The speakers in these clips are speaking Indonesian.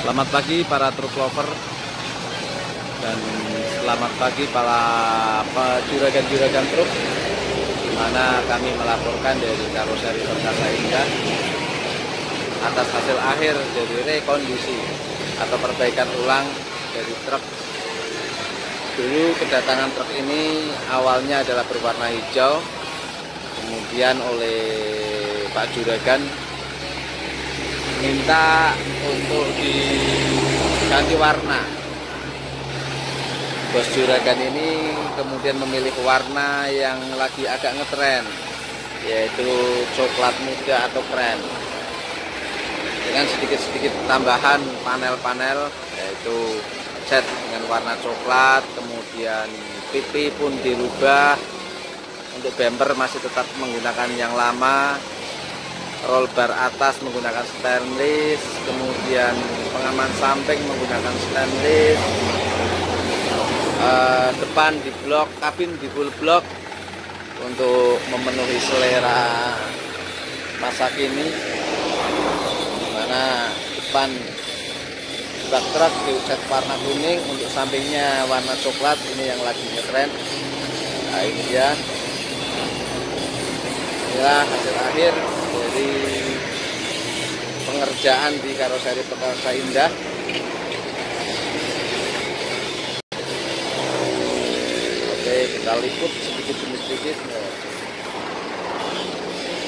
Selamat pagi para truk lover dan selamat pagi para juragan-juragan truk, di mana kami melaporkan dari Karoseri Perkasa Indah atas hasil akhir dari rekondisi atau perbaikan ulang dari truk. Dulu kedatangan truk ini awalnya adalah berwarna hijau, kemudian oleh Pak Juragan minta untuk diganti warna. Bos Juragan ini kemudian memilih warna yang lagi agak ngetren, yaitu coklat muda atau keren, dengan sedikit-sedikit tambahan panel-panel, yaitu set dengan warna coklat. Kemudian pipi pun dirubah, untuk bumper masih tetap menggunakan yang lama, roll bar atas menggunakan stainless, kemudian pengaman samping menggunakan stainless, depan di blok, kabin di full blok untuk memenuhi selera masa kini, dimana depan bak truk dicat warna kuning, untuk sampingnya warna coklat, ini yang lagi ngetren. Nah, ini dia, inilah hasil akhir dari pengerjaan di Karoseri Perkasa Indah. Oke, kita liput sedikit demi sedikit.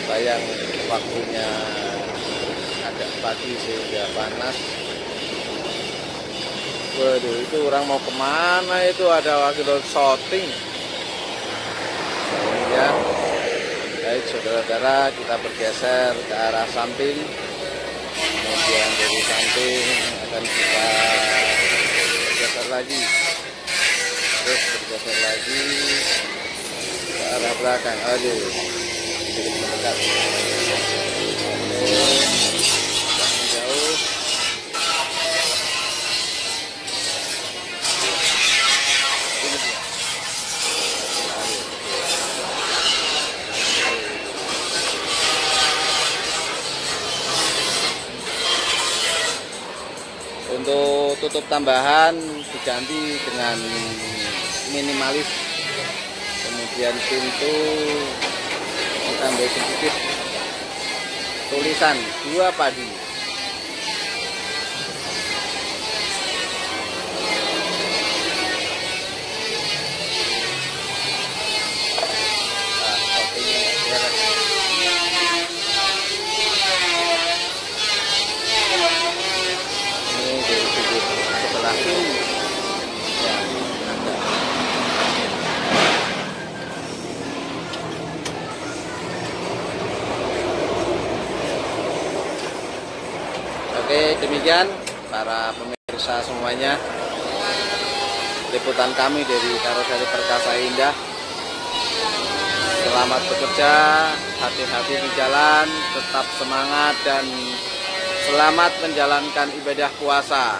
Sayang waktunya agak pagi sehingga panas. Waduh, itu orang mau kemana itu, ada wakil shooting ya. Baik saudara-saudara, kita bergeser ke arah samping, kemudian dari samping akan kita bergeser lagi, terus bergeser lagi ke arah belakang. Aduh, sedikit mendekat. Jauh. Untuk tutup tambahan diganti dengan minimalis, kemudian pintu ditambah sedikit tulisan 2 padi. Oke, demikian para pemirsa semuanya, liputan kami dari Karoseri Perkasa Indah. Selamat bekerja, hati-hati di jalan, tetap semangat, dan selamat menjalankan ibadah puasa.